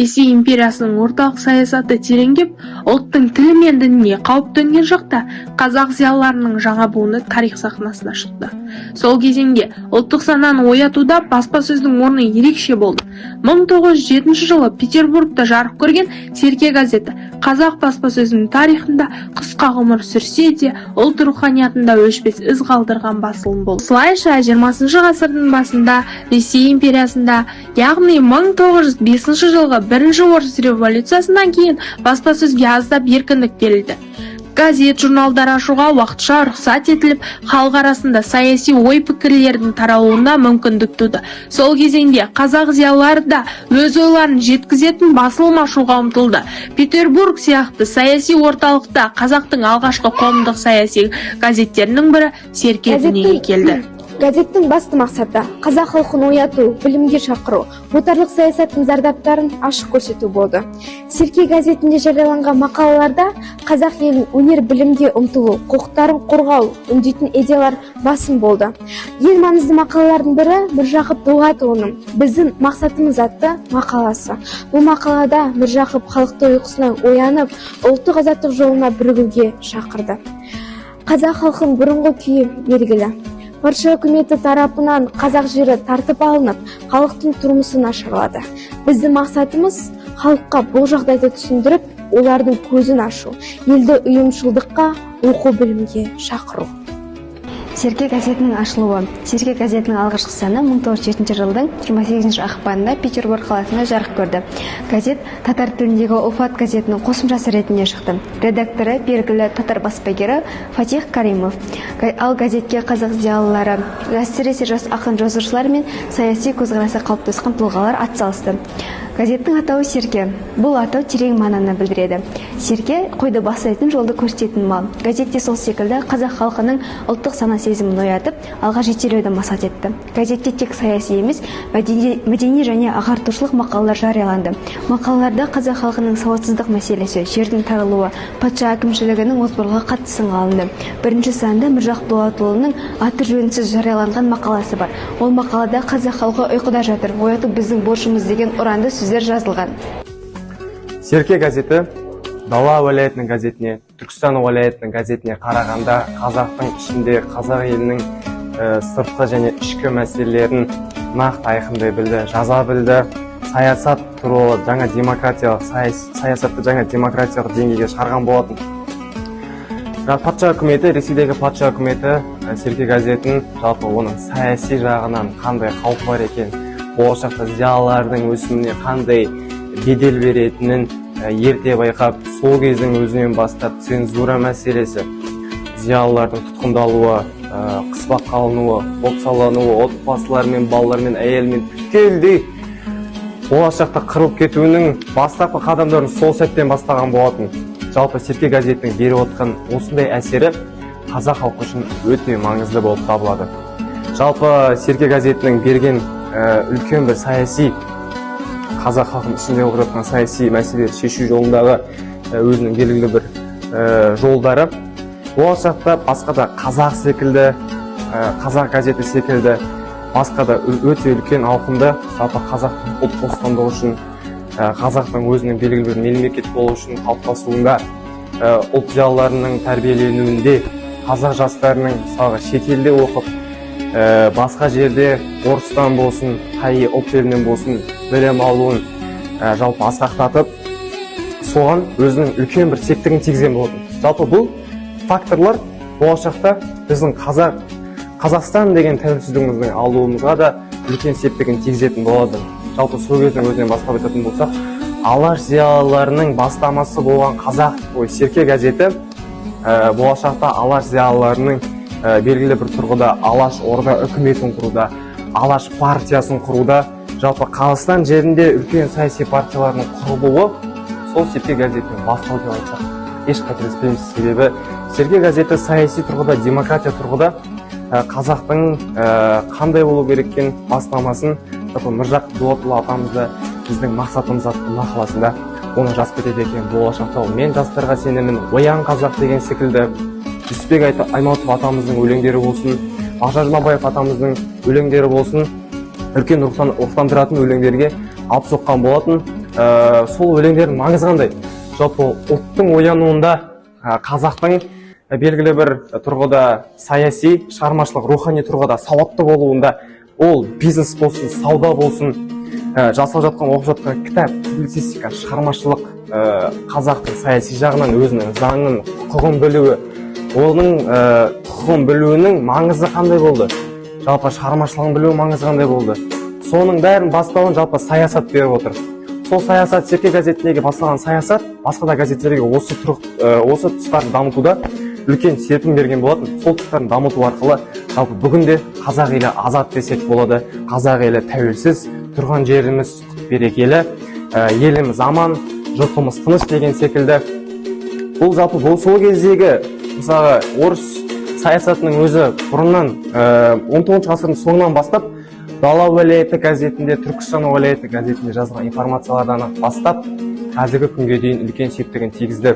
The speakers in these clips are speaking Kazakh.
Ресей империясының орталық саясаты тереңдеп, ұлттың тілі мен дініне қауіп төнген шақта қазақ зиялыларының жаңа буыны тарих сахнасына шықты. Сол кезеңде ұлттық сананы оятуда баспасөздің орны ерекше болды. 1907 жылы Петербургта жарық көрген «Серке» газеті қазақ баспасөзінің тарихында қысқа ғұмыр сүрсе де, ұлт руханиятында өшпес із қалдырған басылым болды. Осылайша 20 ғасырдың басында Ресей империясында, яғни 1905 жылғы бірінші орыс революциясынан кейін баспасөзге аздап еркіндік берілді. Газет, журналдар ашуға уақытша рұқсат етіліп, халық арасында саяси ой-пікірлердің таралуына мүмкіндік туды. Сол кезеңде қазақ зиялылары да өз ойларын жеткізетін басылым ашуға ұмтылды. Петербург сияқты саяси орталықта қазақтың алғашқы қоғамдық саяси газеттерінің бірі «Серке» дүниеге келді. Газеттің басты мақсаты қазақ халқын ояту, білімге шақыру, отарлық саясаттың зардаптарын ашық көрсету болды. «Серке» газетінде жарияланған мақалаларда қазақ елін өнер-білімге ұмтылу, құқықтарын қорғау үндейтін идеялар басым болды. Ең маңызды мақалалардың бірі Міржақып Дулатұлының «Біздің мақсатымыз» атты мақаласы. Бұл мақалада Міржақып халықты ұйқысынан оянып, ұлттық азаттық жолына бірігуге шақырды. Қазақ халқының бұрынғы күйі белгілі. Патша үкіметі тарапынан қазақ жері тартып алынып, халықтың тұрмысы нашарлады. Біздің мақсатымыз халыққа бұл жағдайды түсіндіріп, олардың көзін ашу, елді ұйымшылдыққа, оқу білімге шақыру. «Серке» газетінің ашылуы. «Серке» газетінің алғашқы саны 1907 жылдың 28 ақпанында Петербург қаласында жарық көрді. Газет татар тіліндегі «Уфат» газетінің қосымшасы ретінде шықты. Редакторы белгілі татар баспагері Фатих Каримов. Ал газетке қазақ зиялылары, әсіресе жас ақын жазушылар мен саяси көзқарасы қалыптасқан тұлғалар атсалысты. Газеттің атауы «Серке». Бұл атау терең мағынаны білдіреді. Серке қойды бастайтын, жолды көрсететін мал. Газетте сол секілді қазақ халқының ұлттық сана сезімін оятып, алға жетелеуді мақсат етті. Газетте тек саяси емес, мәдени және ағартушылық мақалалар жарияланды. Мақалаларда қазақ халқының сауатсыздық мәселесі, жердің таралуы, патша әкімшілігінің озбырлығы қатты сынға алынды. Бірінші санда Міржақып Дулатұлының аты жөнсіз жарияланған мақаласы бар. Ол мақалада қазақ халқы ұйқыда жатыр, ояту біздің борышымыз деген ұранды сөздер жазылған. «Серке» газеті Дала уәлаятының газетіне, Түркістан уәлаятының газетіне қарағанда қазақтың ішінде қазақ елінің сыртқы және ішкі мәселелерін нақты айқындай білді, жаза білді. Саясат туралы жаңа демократиялық саясатты жаңа демократиялық деңгейге шығарған болатын. Патша үкіметі, Ресейдегі патша үкіметі «Серке» газетін жалпы оның саяси жағынан қандай қауіп бар екен, болашақта зиялылардың өсіміне қандай бедел беретінін ерте байқап, сол кездің өзінен бастап цензура мәселесі, зиялылардың тұтқындалуы, қыспаққа алынуы, бопсалануы, отбасылармен, балалармен, әйелмен түгелдей болашақта қырылып кетуінің бастапқы қадамдарын сол сәттен бастаған болатын. Жалпы «Серке» газетінің беріп отқан осындай әсері қазақ халқы үшін өте маңызды болып табылады. Жалпы «Серке» газетінің берген үлкен бір саяси, қазақ халқының ішінде болып жатқан саяси мәселелерді шешу жолындағы өзінің белгілі бір жолдары. Болашақта басқа да қазақ секілді, қазақ газеті секілді, басқа да өте үлкен ауқымда жалпы қазақтың ұлт бостандығы үшін, қазақтың өзінің белгілі бір мемлекет болу үшін қалыптасуында, ұлт зиялыларының тәрбиеленуінде, қазақ жастарының мысалға шетелде оқып, басқа жерде орыстан болсын, қай ұлт елінен болсын білім алуын жалпы асқақтатып, соған өзінің үлкен бір септігін тигізген болатын. Жалпы бұл факторлар болашақта біздің Қазақстан деген тәуелсіздігіміздің алуымызға да үлкен септігін тигізетін болады. Жалпы сол кездің өзінен бастап айтатын болсақ, алаш зиялыларының бастамасы болған «Серке» газеті болашақта алаш зиялыларының белгілі бір тұрғыда алаш орда үкіметін құруда, алаш партиясын құруда, жалпы Қазақстан жерінде үлкен саяси партиялардың құрылуы сол «Серке» газетінің бастауы деп айтсақ еш қателеспейміз. Себебі «Серке» газеті саяси тұрғыда, демократия тұрғыда қазақтың қандай болу керектен бастамасын Міржақып Дулатұлы атамызды біздің мақсатымыз атты мақаласында оны жазып кетеді екен. Болашақта мен жастарға сенемін, оян қазақ деген секілді Жүсіпбек Аймауытов атамыздың өлеңдері болсын, Мағжан Жұмабаев атамыздың өлеңдері болсын, үлкен рухтандыратын өлеңдерге алып соққан болатын. сол өлеңдердің маңызы қандай? Жалпы ұлттың оянуында қазақтың белгілі бір тұрғыда саяси, шығармашылық, рухани тұрғыда сауатты болуында, ол бизнес болсын, сауда болсын, жасалып жатқан, оқып жатқан кітап, публицистика, шығармашылық, қазақтың саяси жағынан өзінің заңын, құқығын білуі, оның құқығын білуінің маңызы қандай болды? Жалпы шығармашылығын білуі маңызы қандай болды? Соның бәрін бастауын жалпы саясат беріп отыр. Сол саясат, Серке газетіндегі басталған саясат, басқа да газеттерге осы тұстарды дамытуда үлкен серпін берген болатын. Сол тұстарын дамыту арқылы жалпы бүгінде қазақ елі азат десек болады, қазақ елі тәуелсіз, тұрған жеріміз берекелі, еліміз аман, жұртымыз тыныш деген секілді. Бұл жалпы сол кездегі мысалы орыс саясатының өзі бұрыннан 19 ғасырдың соңынан бастап Дала уәлайеті газетінде, Түркістан уәлайеті газетінде жазылған информациялардан бастап қазіргі күнге дейін үлкен септігін тигізді.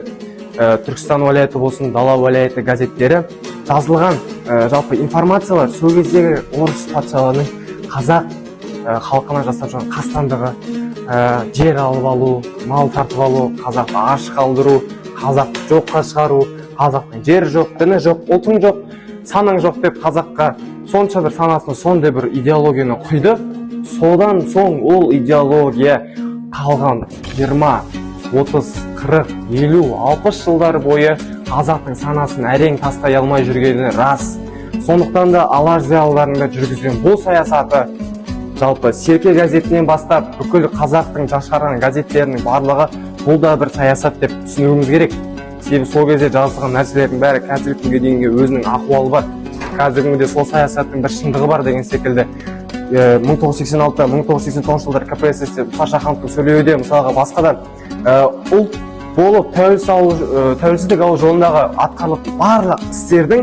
Түркістан уәлайеті болсын, Дала уәлайеті газеттері жазылған жалпы информациялар сол кездегі орыс патшаларының қазақ халқына жасап жүрген қастандығы, жер алып алу, мал тартып алу, қазақты аш қалдыру, қазақты жоққа шығару, қазақтың жері жоқ, діні жоқ, ұлтың жоқ, саның жоқ деп қазаққа сонша бір санасына сондай бір идеологияны құйды. Содан соң ол идеология қалған 20, 30, 40, 50, 60 жылдар бойы қазақтың санасын әрең тастай алмай жүргені рас. Сондықтан да алаш зиялыларының жүргізген бұл саясаты жалпы Серке газетінен бастап бүкіл қазақтың жашарған газеттерінің барлығы бұл да бір саясат деп түсінуіміз керек. Себебі сол кезде жазылған нәрселердің бәрі қазіргі күнге дейінгі өзінің ахуалы бар. Қазіргі күнде сол саясаттың бір шындығы бар деген секілді. 1986-1989 жылдар КПСС-те Мұса Шахановтың сөйлеуде мысалға басқа да ұлт болып тәуелсіздік алу жолындағы атқарылып барлық істердің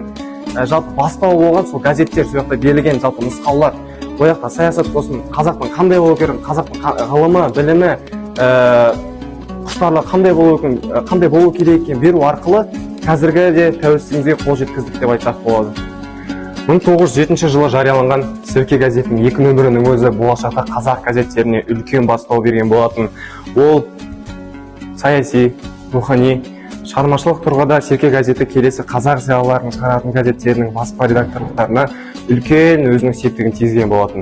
жалпы бастауы болған сол газеттер, сол жақта берілген жалпы нұсқаулар. Ол жақта саясат болсын, қазақтың қандай болу керек, қазақтың ғылымы, білімі, құштарлығы қандай болу керек екенін беру арқылы қазіргі де тәуелсіздігімізге қол жеткіздік деп айтсақ болады. 1907 жылы жарияланған Серке газетінің 2 нөмірінің өзі болашақта қазақ газеттеріне үлкен бастау берген болатын. Ол саяси, рухани, шығармашылық тұрғыда Серке газеті келесі қазақ зиялыларының шығаратын газеттерінің баспа редакторлықтарына үлкен өзінің септігін тигізген болатын.